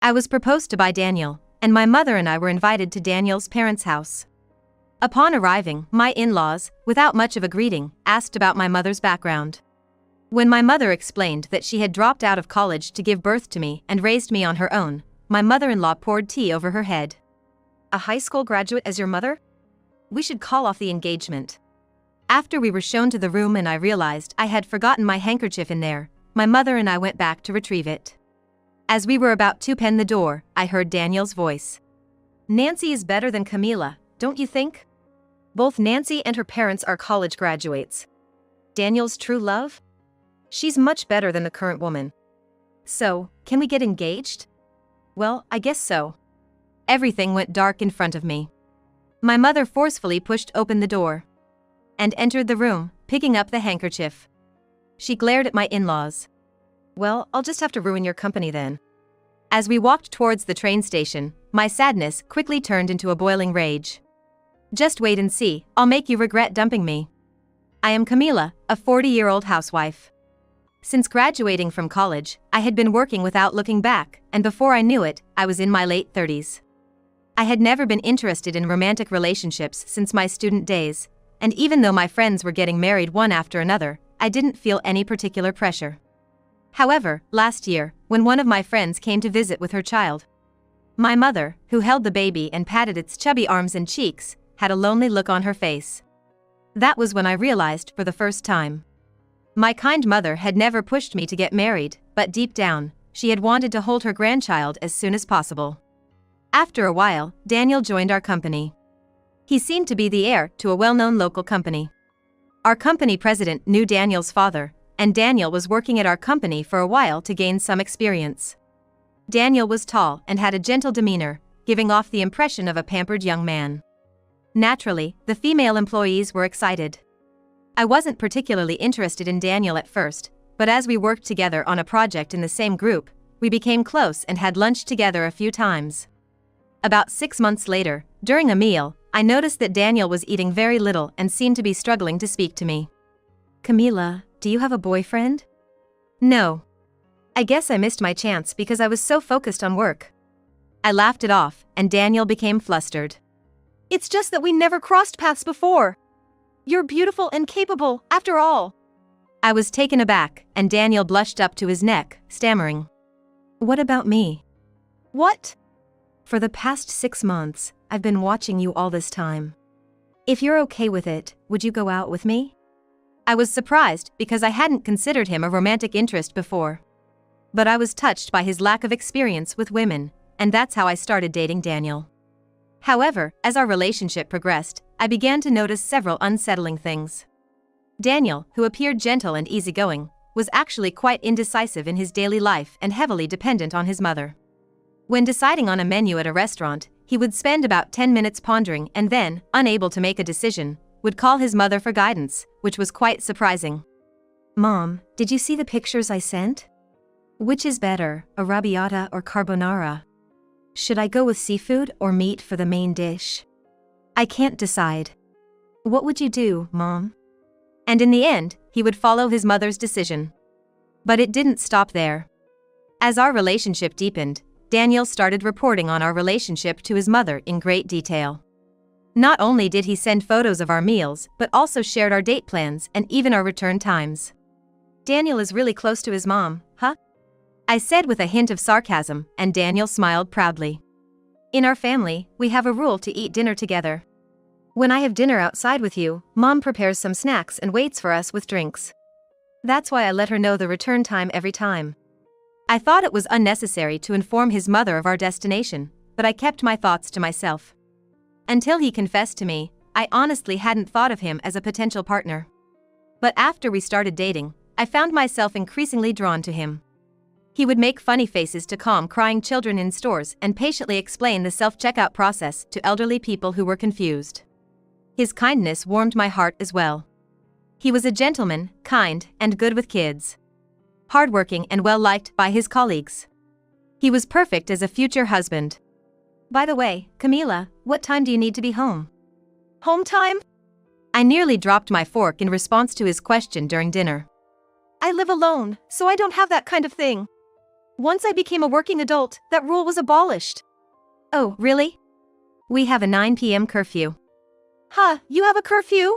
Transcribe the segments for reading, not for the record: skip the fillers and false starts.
I was proposed to by Daniel, and my mother and I were invited to Daniel's parents' house. Upon arriving, my in-laws, without much of a greeting, asked about my mother's background. When my mother explained that she had dropped out of college to give birth to me and raised me on her own, my mother-in-law poured tea over her head. "A high school graduate as your mother? We should call off the engagement." After we were shown to the room and I realized I had forgotten my handkerchief in there, my mother and I went back to retrieve it. As we were about to pen the door, I heard Daniel's voice. "Nancy is better than Camila, don't you think? Both Nancy and her parents are college graduates. Daniel's true love? She's much better than the current woman. So, can we get engaged?" Well, I guess so. Everything went dark in front of me. My mother forcefully pushed open the door and entered the room, picking up the handkerchief. She glared at my in-laws. "Well, I'll just have to ruin your company then." As we walked towards the train station, my sadness quickly turned into a boiling rage. "Just wait and see, I'll make you regret dumping me. I am Camila, a 40-year-old housewife. Since graduating from college, I had been working without looking back, and before I knew it, I was in my late 30s. I had never been interested in romantic relationships since my student days, and even though my friends were getting married one after another, I didn't feel any particular pressure. However, last year, when one of my friends came to visit with her child, my mother, who held the baby and patted its chubby arms and cheeks, had a lonely look on her face. That was when I realized for the first time. My kind mother had never pushed me to get married, but deep down, she had wanted to hold her grandchild as soon as possible. After a while, Daniel joined our company. He seemed to be the heir to a well-known local company. Our company president knew Daniel's father, and Daniel was working at our company for a while to gain some experience. Daniel was tall and had a gentle demeanor, giving off the impression of a pampered young man. Naturally, the female employees were excited. I wasn't particularly interested in Daniel at first, but as we worked together on a project in the same group, we became close and had lunch together a few times. About 6 months later, during a meal, I noticed that Daniel was eating very little and seemed to be struggling to speak to me. "Camila, do you have a boyfriend?" "No. I guess I missed my chance because I was so focused on work." I laughed it off, and Daniel became flustered. "It's just that we never crossed paths before. You're beautiful and capable, after all." I was taken aback, and Daniel blushed up to his neck, stammering. "What about me?" "What?" "For the past 6 months, I've been watching you all this time. If you're okay with it, would you go out with me?" I was surprised because I hadn't considered him a romantic interest before. But I was touched by his lack of experience with women, and that's how I started dating Daniel. However, as our relationship progressed, I began to notice several unsettling things. Daniel, who appeared gentle and easygoing, was actually quite indecisive in his daily life and heavily dependent on his mother. When deciding on a menu at a restaurant, he would spend about 10 minutes pondering and then, unable to make a decision, would call his mother for guidance, which was quite surprising. "Mom, did you see the pictures I sent? Which is better, arrabbiata or carbonara? Should I go with seafood or meat for the main dish? I can't decide. What would you do, Mom?" And in the end, he would follow his mother's decision. But it didn't stop there. As our relationship deepened, Daniel started reporting on our relationship to his mother in great detail. Not only did he send photos of our meals, but also shared our date plans and even our return times. "Daniel is really close to his mom, huh?" I said with a hint of sarcasm, and Daniel smiled proudly. "In our family, we have a rule to eat dinner together. When I have dinner outside with you, Mom prepares some snacks and waits for us with drinks. That's why I let her know the return time every time." I thought it was unnecessary to inform his mother of our destination, but I kept my thoughts to myself. Until he confessed to me, I honestly hadn't thought of him as a potential partner. But after we started dating, I found myself increasingly drawn to him. He would make funny faces to calm crying children in stores and patiently explain the self-checkout process to elderly people who were confused. His kindness warmed my heart as well. He was a gentleman, kind, and good with kids. Hardworking and well-liked by his colleagues. He was perfect as a future husband. "By the way, Camila, what time do you need to be home?" "Home time?" I nearly dropped my fork in response to his question during dinner. "I live alone, so I don't have that kind of thing." Once I became a working adult, that rule was abolished. Oh, really? We have a 9 p.m. curfew. Huh, you have a curfew?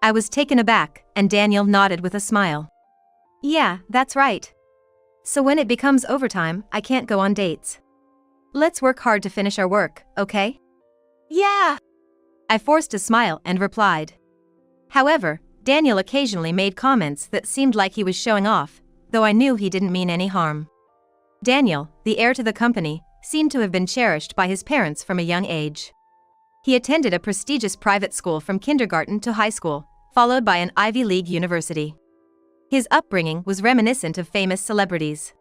I was taken aback, and Daniel nodded with a smile. Yeah, that's right. So when it becomes overtime, I can't go on dates. Let's work hard to finish our work, okay? Yeah. I forced a smile and replied. However, Daniel occasionally made comments that seemed like he was showing off, though I knew he didn't mean any harm. Daniel, the heir to the company, seemed to have been cherished by his parents from a young age. He attended a prestigious private school from kindergarten to high school, followed by an Ivy League university. His upbringing was reminiscent of famous celebrities.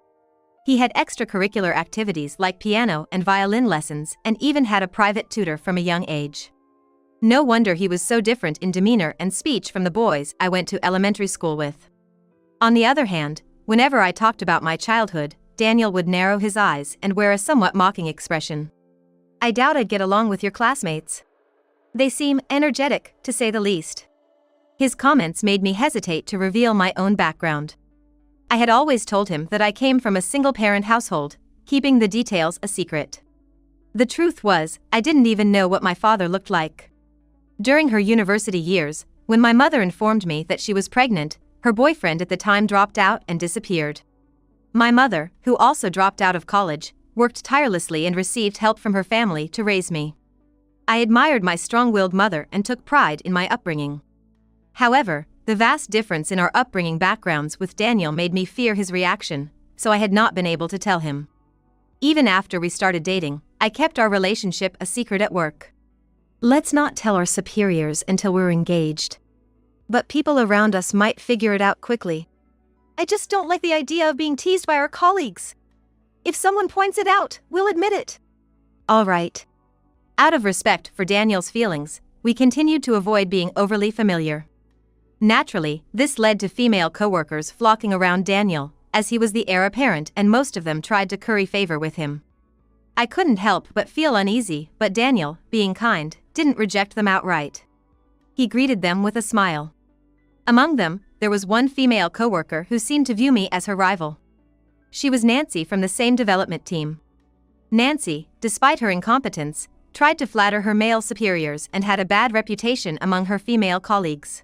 He had extracurricular activities like piano and violin lessons and even had a private tutor from a young age. No wonder he was so different in demeanor and speech from the boys I went to elementary school with. On the other hand, whenever I talked about my childhood, Daniel would narrow his eyes and wear a somewhat mocking expression. I doubt I'd get along with your classmates. They seem energetic, to say the least. His comments made me hesitate to reveal my own background. I had always told him that I came from a single-parent household, keeping the details a secret. The truth was, I didn't even know what my father looked like. During her university years, when my mother informed me that she was pregnant, her boyfriend at the time dropped out and disappeared. My mother, who also dropped out of college, worked tirelessly and received help from her family to raise me. I admired my strong-willed mother and took pride in my upbringing. However, the vast difference in our upbringing backgrounds with Daniel made me fear his reaction, so I had not been able to tell him. Even after we started dating, I kept our relationship a secret at work. Let's not tell our superiors until we're engaged. But people around us might figure it out quickly. I just don't like the idea of being teased by our colleagues. If someone points it out, we'll admit it. All right. Out of respect for Daniel's feelings, we continued to avoid being overly familiar. Naturally, this led to female coworkers flocking around Daniel, as he was the heir apparent and most of them tried to curry favor with him. I couldn't help but feel uneasy, but Daniel, being kind, didn't reject them outright. He greeted them with a smile. Among them, there was one female coworker who seemed to view me as her rival. She was Nancy from the same development team. Nancy, despite her incompetence, tried to flatter her male superiors and had a bad reputation among her female colleagues.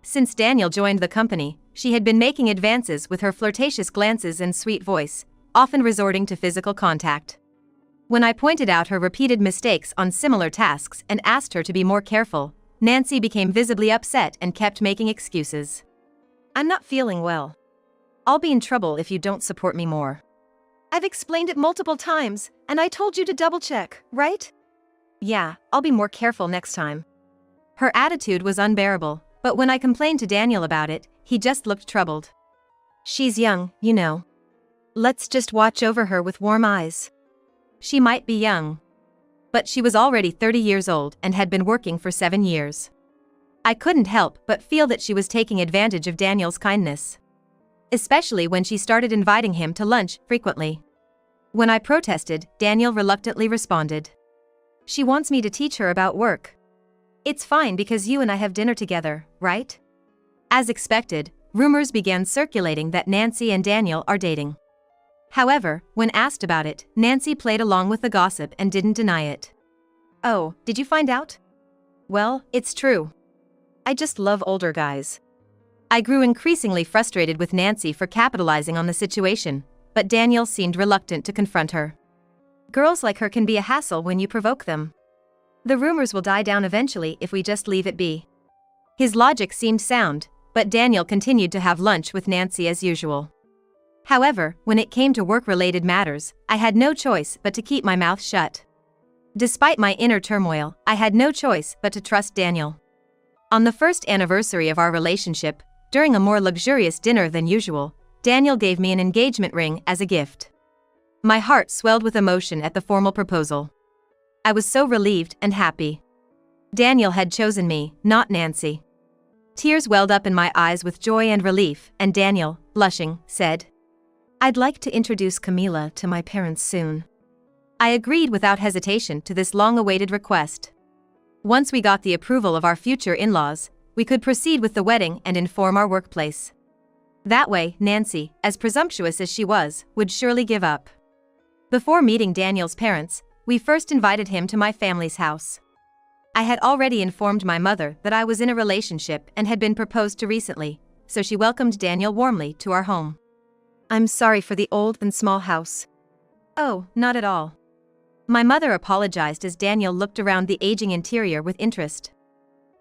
Since Daniel joined the company, she had been making advances with her flirtatious glances and sweet voice, often resorting to physical contact. When I pointed out her repeated mistakes on similar tasks and asked her to be more careful, Nancy became visibly upset and kept making excuses. I'm not feeling well. I'll be in trouble if you don't support me more. I've explained it multiple times, and I told you to double-check, right? Yeah, I'll be more careful next time. Her attitude was unbearable, but when I complained to Daniel about it, he just looked troubled. She's young, you know. Let's just watch over her with warm eyes. She might be young. But she was already 30 years old and had been working for 7 years. I couldn't help but feel that she was taking advantage of Daniel's kindness. Especially when she started inviting him to lunch frequently. When I protested, Daniel reluctantly responded. She wants me to teach her about work. It's fine because you and I have dinner together, right? As expected, rumors began circulating that Nancy and Daniel are dating. However, when asked about it, Nancy played along with the gossip and didn't deny it. Oh, did you find out? Well, it's true. I just love older guys. I grew increasingly frustrated with Nancy for capitalizing on the situation, but Daniel seemed reluctant to confront her. Girls like her can be a hassle when you provoke them. The rumors will die down eventually if we just leave it be. His logic seemed sound, but Daniel continued to have lunch with Nancy as usual. However, when it came to work-related matters, I had no choice but to keep my mouth shut. Despite my inner turmoil, I had no choice but to trust Daniel. On the first anniversary of our relationship, during a more luxurious dinner than usual, Daniel gave me an engagement ring as a gift. My heart swelled with emotion at the formal proposal. I was so relieved and happy. Daniel had chosen me, not Nancy. Tears welled up in my eyes with joy and relief, and Daniel, blushing, said, "I'd like to introduce Camila to my parents soon." I agreed without hesitation to this long-awaited request. Once we got the approval of our future in-laws, we could proceed with the wedding and inform our workplace. That way, Nancy, as presumptuous as she was, would surely give up. Before meeting Daniel's parents, we first invited him to my family's house. I had already informed my mother that I was in a relationship and had been proposed to recently, so she welcomed Daniel warmly to our home. "I'm sorry for the old and small house." "Oh, not at all." My mother apologized as Daniel looked around the aging interior with interest.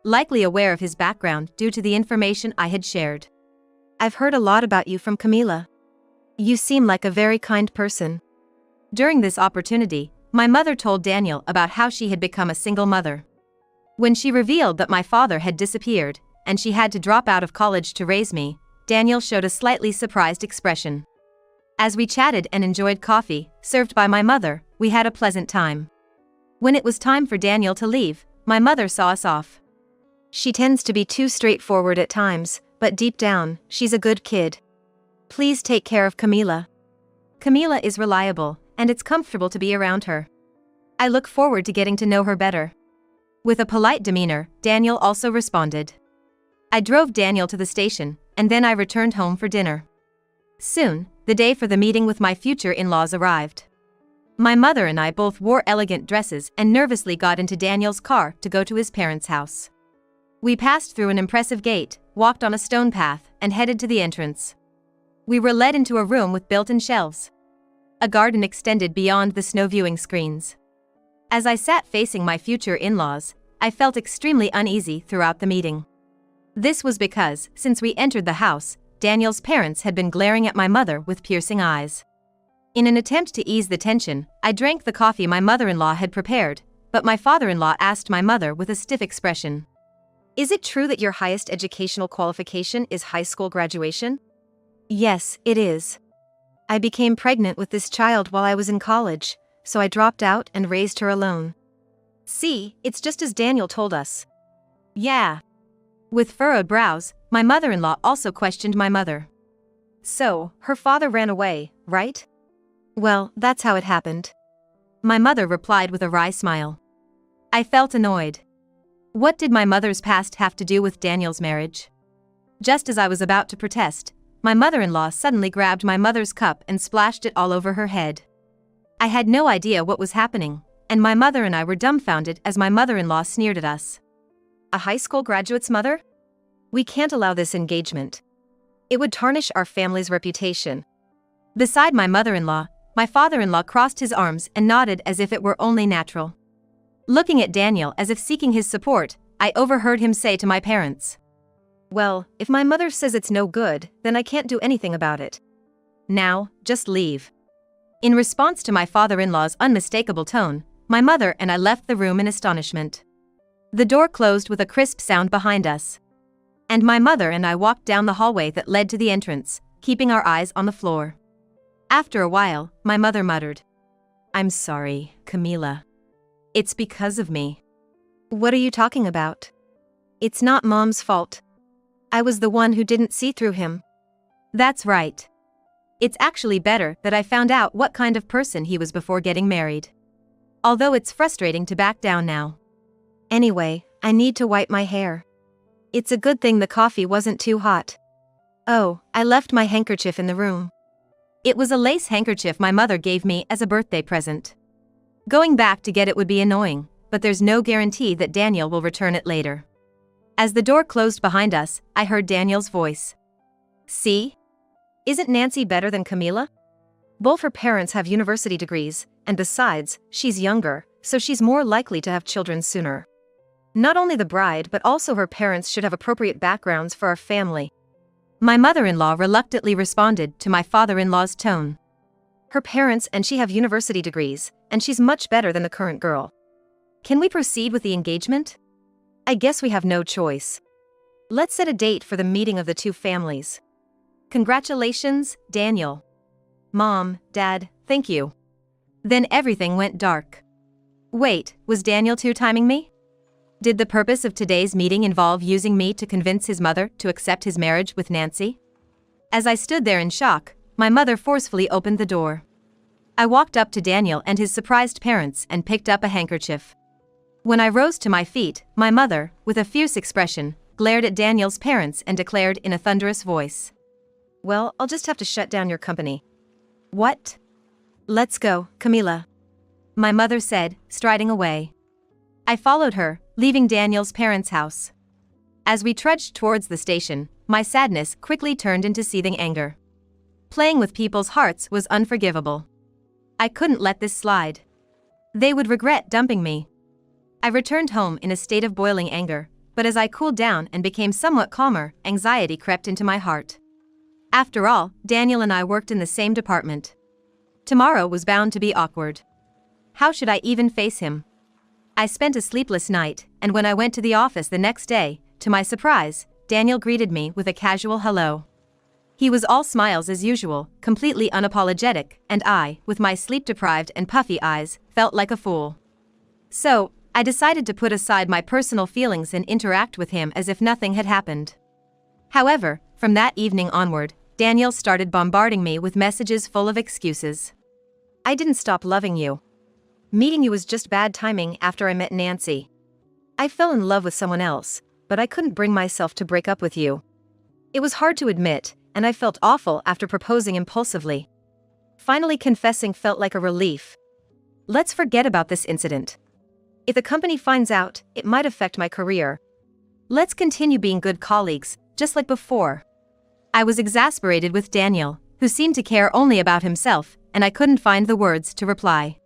Likely aware of his background due to the information I had shared. "I've heard a lot about you from Camila. You seem like a very kind person." During this opportunity, my mother told Daniel about how she had become a single mother. When she revealed that my father had disappeared, and she had to drop out of college to raise me, Daniel showed a slightly surprised expression. As we chatted and enjoyed coffee, served by my mother, we had a pleasant time. When it was time for Daniel to leave, my mother saw us off. "She tends to be too straightforward at times, but deep down, she's a good kid. Please take care of Camila. Camila is reliable, and it's comfortable to be around her. I look forward to getting to know her better." With a polite demeanor, Daniel also responded. I drove Daniel to the station, and then I returned home for dinner. Soon, the day for the meeting with my future in-laws arrived. My mother and I both wore elegant dresses and nervously got into Daniel's car to go to his parents' house. We passed through an impressive gate, walked on a stone path, and headed to the entrance. We were led into a room with built-in shelves. A garden extended beyond the snow viewing screens. As I sat facing my future in-laws, I felt extremely uneasy throughout the meeting. This was because, since we entered the house, Daniel's parents had been glaring at my mother with piercing eyes. In an attempt to ease the tension, I drank the coffee my mother-in-law had prepared, but my father-in-law asked my mother with a stiff expression. "Is it true that your highest educational qualification is high school graduation?" "Yes, it is. I became pregnant with this child while I was in college, so I dropped out and raised her alone." "See, it's just as Daniel told us." "Yeah." With furrowed brows, my mother-in-law also questioned my mother. "So, her father ran away, right?" "Well, that's how it happened." My mother replied with a wry smile. I felt annoyed. What did my mother's past have to do with Daniel's marriage? Just as I was about to protest, my mother-in-law suddenly grabbed my mother's cup and splashed it all over her head. I had no idea what was happening, and my mother and I were dumbfounded as my mother-in-law sneered at us. "A high school graduate's mother? We can't allow this engagement. It would tarnish our family's reputation." Beside my mother-in-law, my father-in-law crossed his arms and nodded as if it were only natural. Looking at Daniel as if seeking his support, I overheard him say to my parents, "Well, if my mother says it's no good, then I can't do anything about it. Now, just leave." In response to my father-in-law's unmistakable tone, my mother and I left the room in astonishment. The door closed with a crisp sound behind us. And my mother and I walked down the hallway that led to the entrance, keeping our eyes on the floor. After a while, my mother muttered, "I'm sorry, Camila. It's because of me." "What are you talking about? It's not Mom's fault. I was the one who didn't see through him." "That's right. It's actually better that I found out what kind of person he was before getting married. Although it's frustrating to back down now. Anyway, I need to wipe my hair. It's a good thing the coffee wasn't too hot. Oh, I left my handkerchief in the room." It was a lace handkerchief my mother gave me as a birthday present. Going back to get it would be annoying, but there's no guarantee that Daniel will return it later. As the door closed behind us, I heard Daniel's voice. "See? Isn't Nancy better than Camila? Both her parents have university degrees, and besides, she's younger, so she's more likely to have children sooner. Not only the bride but also her parents should have appropriate backgrounds for our family." My mother-in-law reluctantly responded to my father-in-law's tone. "Her parents and she have university degrees, and she's much better than the current girl. Can we proceed with the engagement? I guess we have no choice. Let's set a date for the meeting of the two families. Congratulations, Daniel." "Mom, Dad, thank you." Then everything went dark. Wait, was Daniel two-timing me? Did the purpose of today's meeting involve using me to convince his mother to accept his marriage with Nancy? As I stood there in shock, my mother forcefully opened the door. I walked up to Daniel and his surprised parents and picked up a handkerchief. When I rose to my feet, my mother, with a fierce expression, glared at Daniel's parents and declared in a thunderous voice, Well, I'll just have to shut down your company. What? Let's go, Camila. My mother said, striding away. I followed her, leaving Daniel's parents' house. As we trudged towards the station, my sadness quickly turned into seething anger. Playing with people's hearts was unforgivable. I couldn't let this slide. They would regret dumping me. I returned home in a state of boiling anger, but as I cooled down and became somewhat calmer, anxiety crept into my heart. After all, Daniel and I worked in the same department. Tomorrow was bound to be awkward. How should I even face him? I spent a sleepless night, and when I went to the office the next day, to my surprise, Daniel greeted me with a casual hello. He was all smiles as usual, completely unapologetic, and I, with my sleep-deprived and puffy eyes, felt like a fool. So, I decided to put aside my personal feelings and interact with him as if nothing had happened. However, from that evening onward, Daniel started bombarding me with messages full of excuses. I didn't stop loving you. Meeting you was just bad timing after I met Nancy. I fell in love with someone else, but I couldn't bring myself to break up with you. It was hard to admit, and I felt awful after proposing impulsively. Finally confessing felt like a relief. Let's forget about this incident. If the company finds out, it might affect my career. Let's continue being good colleagues, just like before. I was exasperated with Daniel, who seemed to care only about himself, and I couldn't find the words to reply.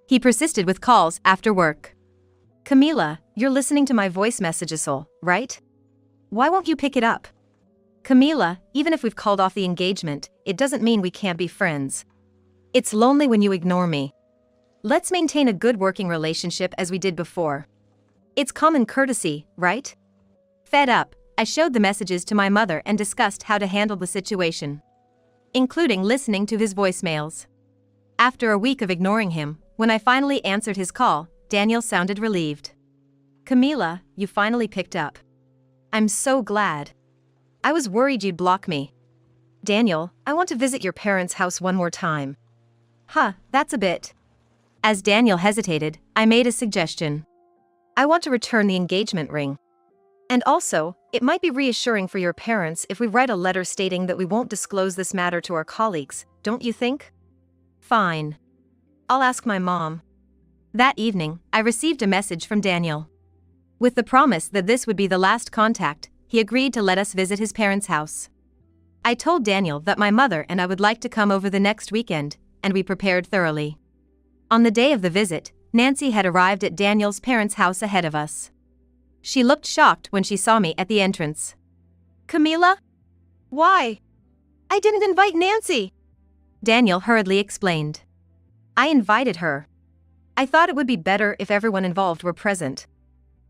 He persisted with calls after work. Camila, you're listening to my voice messages, right? Why won't you pick it up? Camila, even if we've called off the engagement, it doesn't mean we can't be friends. It's lonely when you ignore me. Let's maintain a good working relationship as we did before. It's common courtesy, right? Fed up, I showed the messages to my mother and discussed how to handle the situation, including listening to his voicemails. After a week of ignoring him, when I finally answered his call, Daniel sounded relieved. Camila, you finally picked up. I'm so glad. I was worried you'd block me. Daniel, I want to visit your parents' house one more time. That's a bit. As Daniel hesitated, I made a suggestion. I want to return the engagement ring. And also, it might be reassuring for your parents if we write a letter stating that we won't disclose this matter to our colleagues, don't you think? Fine. I'll ask my mom. That evening, I received a message from Daniel. With the promise that this would be the last contact, he agreed to let us visit his parents' house. I told Daniel that my mother and I would like to come over the next weekend, and we prepared thoroughly. On the day of the visit, Nancy had arrived at Daniel's parents' house ahead of us. She looked shocked when she saw me at the entrance. Camila? Why? I didn't invite Nancy, Daniel hurriedly explained. I invited her. I thought it would be better if everyone involved were present.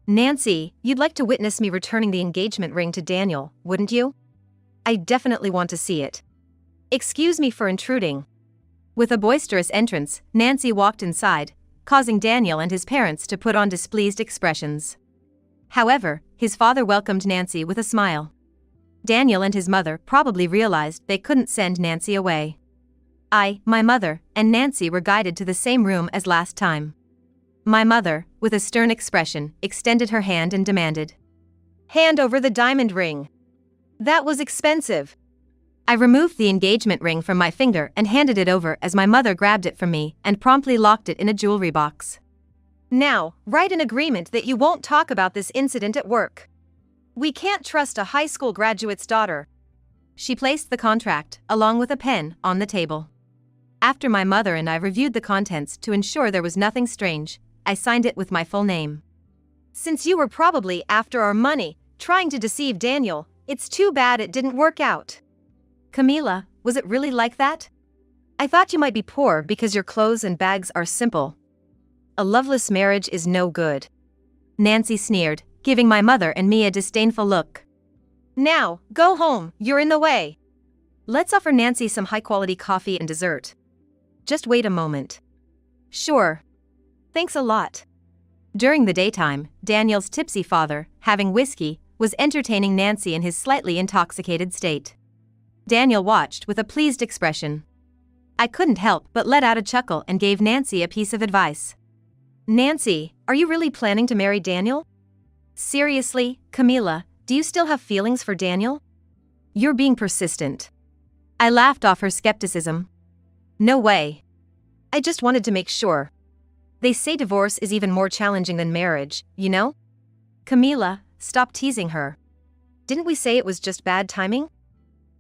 Nancy, you'd like to witness me returning the engagement ring to Daniel, wouldn't you? I definitely want to see it. Excuse me for intruding. With a boisterous entrance, Nancy walked inside, causing Daniel and his parents to put on displeased expressions. However, his father welcomed Nancy with a smile. Daniel and his mother probably realized they couldn't send Nancy away. I, my mother, and Nancy were guided to the same room as last time. My mother, with a stern expression, extended her hand and demanded, "Hand over the diamond ring. That was expensive." I removed the engagement ring from my finger and handed it over as my mother grabbed it from me and promptly locked it in a jewelry box. Now, write an agreement that you won't talk about this incident at work. We can't trust a high school graduate's daughter. She placed the contract, along with a pen, on the table. After my mother and I reviewed the contents to ensure there was nothing strange, I signed it with my full name. Since you were probably after our money, trying to deceive Daniel, it's too bad it didn't work out. Camila, was it really like that? I thought you might be poor because your clothes and bags are simple. A loveless marriage is no good. Nancy sneered, giving my mother and me a disdainful look. Now, go home, you're in the way. Let's offer Nancy some high-quality coffee and dessert. Just wait a moment. Sure. Thanks a lot. During the daytime, Daniel's tipsy father, having whiskey, was entertaining Nancy in his slightly intoxicated state. Daniel watched with a pleased expression. I couldn't help but let out a chuckle and gave Nancy a piece of advice. Nancy, are you really planning to marry Daniel? Seriously, Camila, do you still have feelings for Daniel? You're being persistent. I laughed off her skepticism. No way. I just wanted to make sure. They say divorce is even more challenging than marriage, you know? Camila, stop teasing her. Didn't we say it was just bad timing?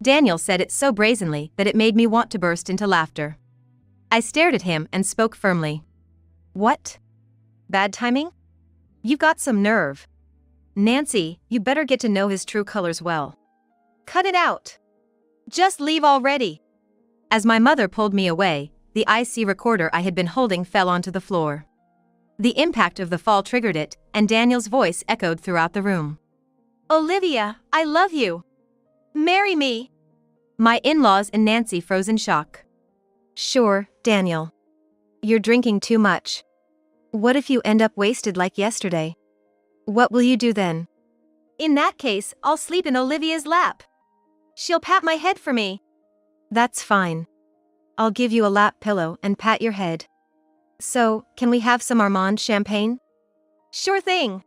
Daniel said it so brazenly that it made me want to burst into laughter. I stared at him and spoke firmly. What? Bad timing? You've got some nerve. Nancy, you better get to know his true colors well. Cut it out. Just leave already. As my mother pulled me away, the IC recorder I had been holding fell onto the floor. The impact of the fall triggered it, and Daniel's voice echoed throughout the room. Olivia, I love you. Marry me. My in-laws and Nancy froze in shock. Sure, Daniel. You're drinking too much. What if you end up wasted like yesterday? What will you do then? In that case, I'll sleep in Olivia's lap. She'll pat my head for me. That's fine. I'll give you a lap pillow and pat your head. So, can we have some Armand champagne? Sure thing.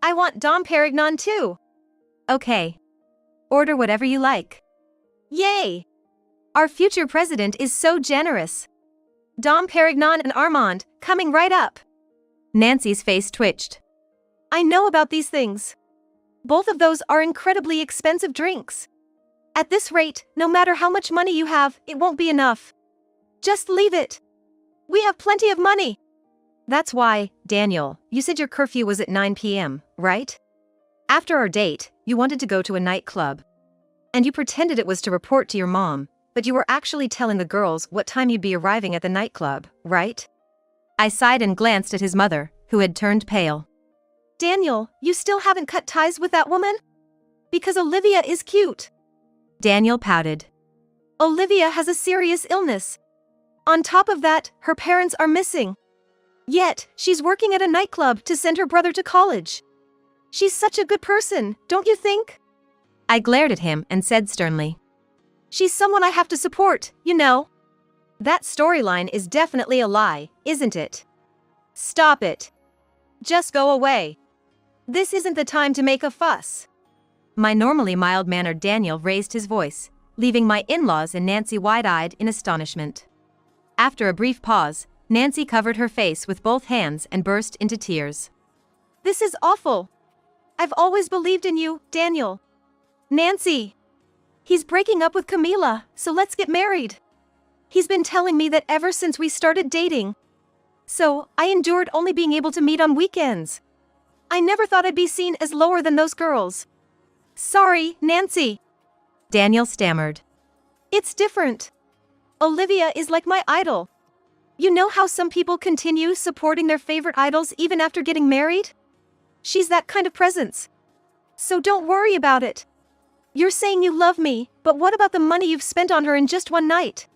I want Dom Perignon too. Okay. Order whatever you like. Yay! Our future president is so generous. Dom Perignon and Armand, coming right up. Nancy's face twitched. I know about these things. Both of those are incredibly expensive drinks. At this rate, no matter how much money you have, it won't be enough. Just leave it. We have plenty of money. That's why, Daniel, you said your curfew was at 9 p.m., right? After our date, you wanted to go to a nightclub. And you pretended it was to report to your mom, but you were actually telling the girls what time you'd be arriving at the nightclub, right? I sighed and glanced at his mother, who had turned pale. Daniel, you still haven't cut ties with that woman? Because Olivia is cute. Daniel pouted. Olivia has a serious illness. On top of that, her parents are missing. Yet, she's working at a nightclub to send her brother to college. She's such a good person, don't you think? I glared at him and said sternly. She's someone I have to support, you know. That storyline is definitely a lie, isn't it? Stop it. Just go away. This isn't the time to make a fuss. My normally mild-mannered Daniel raised his voice, leaving my in-laws and Nancy wide-eyed in astonishment. After a brief pause, Nancy covered her face with both hands and burst into tears. This is awful. I've always believed in you, Daniel. Nancy. He's breaking up with Camila, so let's get married. He's been telling me that ever since we started dating. So, I endured only being able to meet on weekends. I never thought I'd be seen as lower than those girls. Sorry, Nancy. Daniel stammered. It's different. Olivia is like my idol. You know how some people continue supporting their favorite idols even after getting married? She's that kind of presence. So don't worry about it. You're saying you love me, but what about the money you've spent on her in just one night?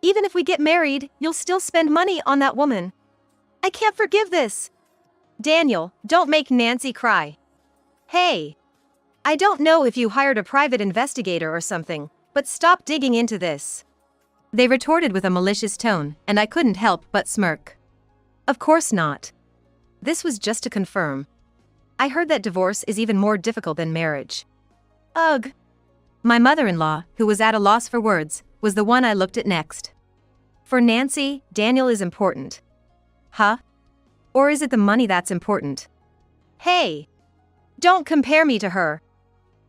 Even if we get married, you'll still spend money on that woman. I can't forgive this. Daniel, don't make Nancy cry. Hey. I don't know if you hired a private investigator or something, but stop digging into this. They retorted with a malicious tone, and I couldn't help but smirk. Of course not. This was just to confirm. I heard that divorce is even more difficult than marriage. Ugh. My mother-in-law, who was at a loss for words, was the one I looked at next. For Nancy, Daniel is important. Huh? Or is it the money that's important? Hey! Don't compare me to her.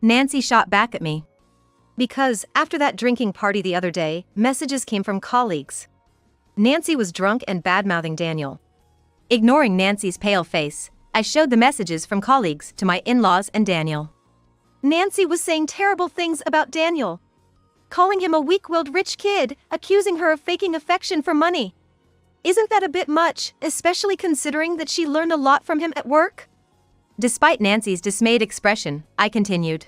Nancy shot back at me. Because, after that drinking party the other day, messages came from colleagues. Nancy was drunk and bad-mouthing Daniel. Ignoring Nancy's pale face, I showed the messages from colleagues to my in-laws and Daniel. Nancy was saying terrible things about Daniel. Calling him a weak-willed rich kid, accusing her of faking affection for money. Isn't that a bit much, especially considering that she learned a lot from him at work? Despite Nancy's dismayed expression, I continued.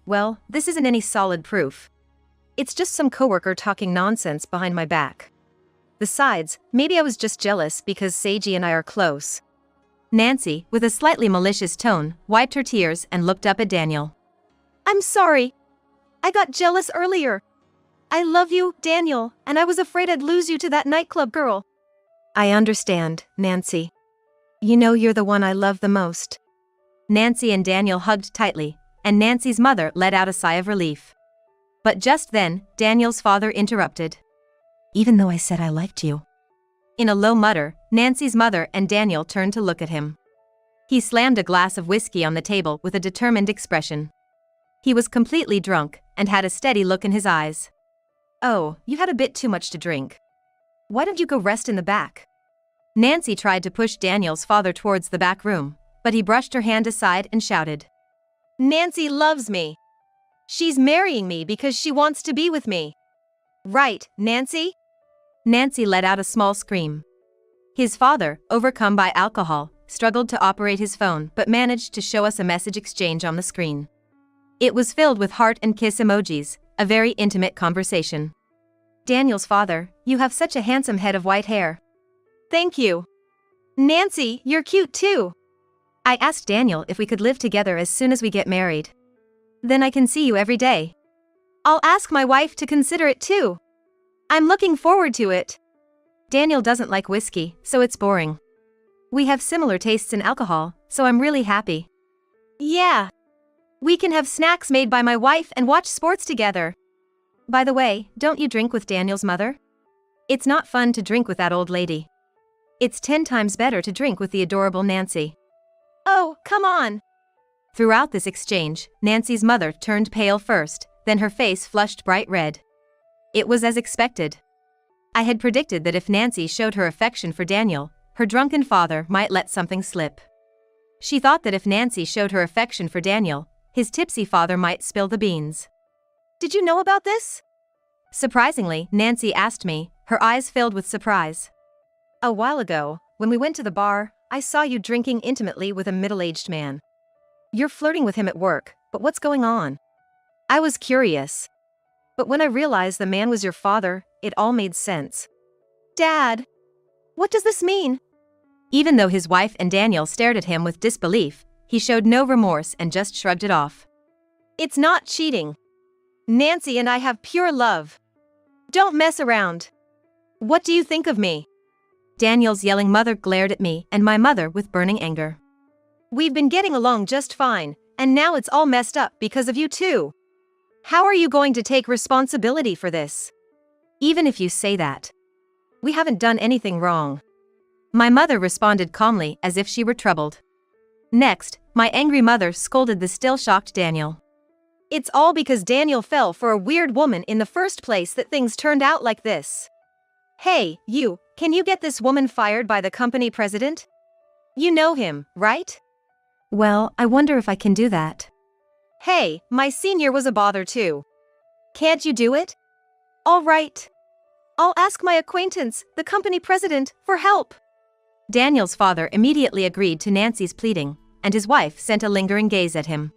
Well, this isn't any solid proof. It's just some coworker talking nonsense behind my back. Besides, maybe I was just jealous because Seiji and I are close. Nancy, with a slightly malicious tone, wiped her tears and looked up at Daniel. I'm sorry. I got jealous earlier. I love you, Daniel, and I was afraid I'd lose you to that nightclub girl. I understand, Nancy. You know you're the one I love the most. Nancy and Daniel hugged tightly, and Nancy's mother let out a sigh of relief. But just then, Daniel's father interrupted. "Even though I said I liked you." In a low mutter, Nancy's mother and Daniel turned to look at him. He slammed a glass of whiskey on the table with a determined expression. He was completely drunk and had a steady look in his eyes. "Oh, you had a bit too much to drink. Why don't you go rest in the back?" Nancy tried to push Daniel's father towards the back room, but he brushed her hand aside and shouted, "Nancy loves me. She's marrying me because she wants to be with me. Right, Nancy?" Nancy let out a small scream. His father, overcome by alcohol, struggled to operate his phone but managed to show us a message exchange on the screen. It was filled with heart and kiss emojis, a very intimate conversation. "Daniel's father, you have such a handsome head of white hair." "Thank you. Nancy, you're cute too. I asked Daniel if we could live together as soon as we get married. Then I can see you every day. I'll ask my wife to consider it too. I'm looking forward to it." Daniel doesn't like whiskey, so it's boring. We have similar tastes in alcohol, so I'm really happy. Yeah. We can have snacks made by my wife and watch sports together. By the way, don't you drink with Daniel's mother? It's not fun to drink with that old lady. It's 10 times better to drink with the adorable Nancy. Oh, come on. Throughout this exchange, Nancy's mother turned pale first, then her face flushed bright red. It was as expected. I had predicted that if Nancy showed her affection for Daniel, her drunken father might let something slip. She thought that if Nancy showed her affection for Daniel, his tipsy father might spill the beans. "Did you know about this?" Surprisingly, Nancy asked me, her eyes filled with surprise. "A while ago, when we went to the bar, I saw you drinking intimately with a middle-aged man. You're flirting with him at work, but what's going on?" I was curious. But when I realized the man was your father, it all made sense. "Dad, what does this mean?" Even though his wife and Daniel stared at him with disbelief, he showed no remorse and just shrugged it off. "It's not cheating. Nancy and I have pure love. Don't mess around. What do you think of me?" Daniel's yelling mother glared at me and my mother with burning anger. "We've been getting along just fine, and now it's all messed up because of you too. How are you going to take responsibility for this?" "Even if you say that. We haven't done anything wrong." My mother responded calmly as if she were troubled. Next, my angry mother scolded the still shocked Daniel. "It's all because Daniel fell for a weird woman in the first place that things turned out like this. Hey, you, can you get this woman fired by the company president? You know him, right?" "Well, I wonder if I can do that." "Hey, my senior was a bother too. Can't you do it?" "All right. I'll ask my acquaintance, the company president, for help." Daniel's father immediately agreed to Nancy's pleading, and his wife sent a lingering gaze at him.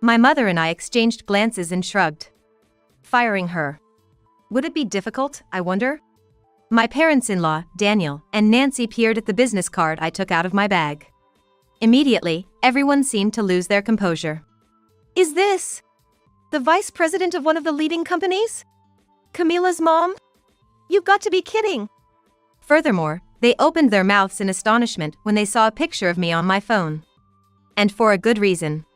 My mother and I exchanged glances and shrugged. Firing her. Would it be difficult, I wonder? My parents-in-law, Daniel, and Nancy peered at the business card I took out of my bag. Immediately, everyone seemed to lose their composure. "Is this the vice president of one of the leading companies? Camila's mom? You've got to be kidding." Furthermore, they opened their mouths in astonishment when they saw a picture of me on my phone. And for a good reason.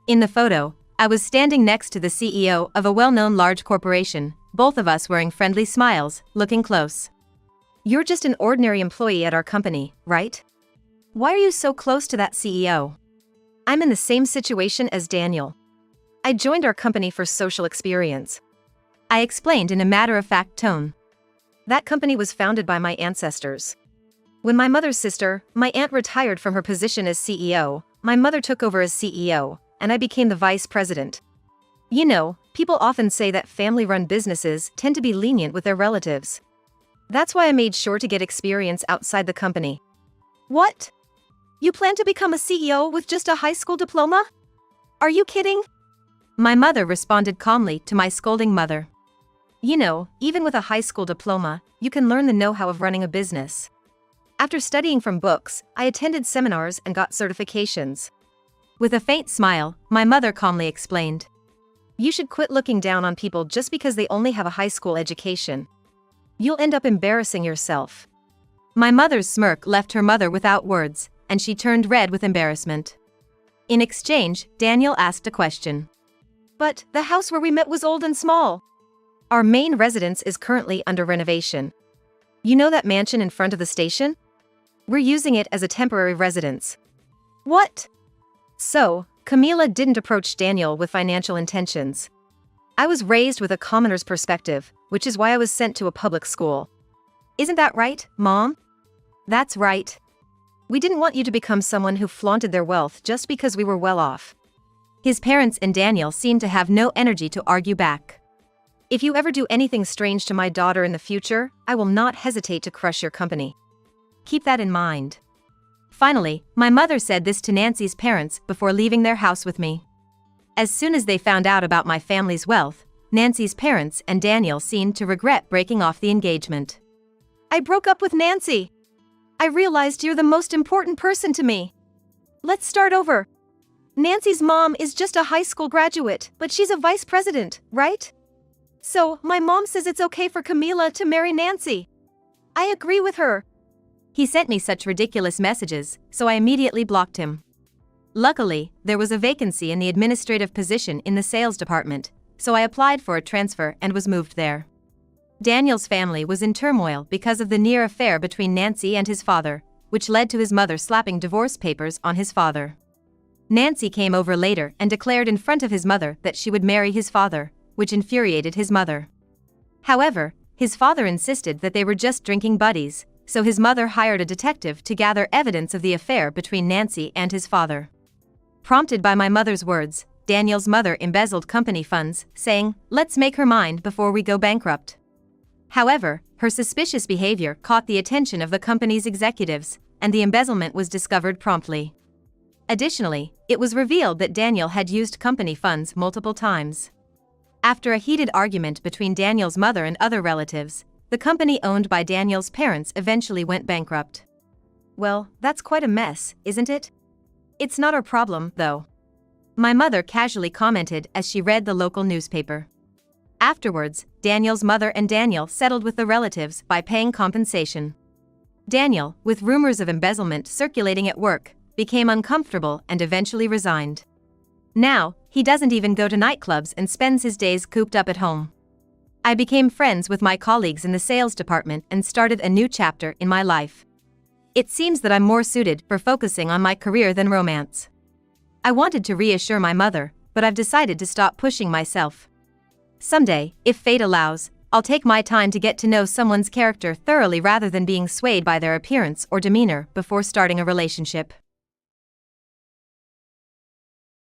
In the photo, I was standing next to the CEO of a well-known large corporation, both of us wearing friendly smiles, looking close. "You're just an ordinary employee at our company, right? Why are you so close to that CEO?" "I'm in the same situation as Daniel. I joined our company for social experience," I explained in a matter-of-fact tone. "That company was founded by my ancestors. When my mother's sister, my aunt, retired from her position as CEO, my mother took over as CEO, and I became the vice president. You know, people often say that family-run businesses tend to be lenient with their relatives. That's why I made sure to get experience outside the company." "What? You plan to become a CEO with just a high school diploma? Are you kidding?" My mother responded calmly to my scolding mother. "You know, even with a high school diploma, you can learn the know-how of running a business. After studying from books, I attended seminars and got certifications." With a faint smile, my mother calmly explained. "You should quit looking down on people just because they only have a high school education. You'll end up embarrassing yourself." My mother's smirk left her mother without words, and she turned red with embarrassment. In exchange, Daniel asked a question. But the house where we met was old and small. Our main residence is currently under renovation. You know that mansion in front of the station? We're using it as a temporary residence. What? So, Camila didn't approach Daniel with financial intentions. I was raised with a commoner's perspective, which is why I was sent to a public school. Isn't that right, Mom? That's right. We didn't want you to become someone who flaunted their wealth just because we were well off. His parents and Daniel seemed to have no energy to argue back. If you ever do anything strange to my daughter in the future, I will not hesitate to crush your company. Keep that in mind. Finally, my mother said this to Nancy's parents before leaving their house with me. As soon as they found out about my family's wealth, Nancy's parents and Daniel seemed to regret breaking off the engagement. I broke up with Nancy. I realized you're the most important person to me. Let's start over. Nancy's mom is just a high school graduate, but she's a vice president, right? So, my mom says it's okay for Camila to marry Nancy. I agree with her. He sent me such ridiculous messages, so I immediately blocked him. Luckily, there was a vacancy in the administrative position in the sales department, so I applied for a transfer and was moved there. Daniel's family was in turmoil because of the near affair between Nancy and his father, which led to his mother slapping divorce papers on his father. Nancy came over later and declared in front of his mother that she would marry his father, which infuriated his mother. However, his father insisted that they were just drinking buddies, so his mother hired a detective to gather evidence of the affair between Nancy and his father. Prompted by my mother's words, Daniel's mother embezzled company funds, saying, "Let's make her mind before we go bankrupt." However, her suspicious behavior caught the attention of the company's executives, and the embezzlement was discovered promptly. Additionally, it was revealed that Daniel had used company funds multiple times. After a heated argument between Daniel's mother and other relatives, the company owned by Daniel's parents eventually went bankrupt. Well, that's quite a mess, isn't it? It's not our problem, though. My mother casually commented as she read the local newspaper. Afterwards, Daniel's mother and Daniel settled with the relatives by paying compensation. Daniel, with rumors of embezzlement circulating at work, became uncomfortable and eventually resigned. Now, he doesn't even go to nightclubs and spends his days cooped up at home. I became friends with my colleagues in the sales department and started a new chapter in my life. It seems that I'm more suited for focusing on my career than romance. I wanted to reassure my mother, but I've decided to stop pushing myself. Someday, if fate allows, I'll take my time to get to know someone's character thoroughly rather than being swayed by their appearance or demeanor before starting a relationship.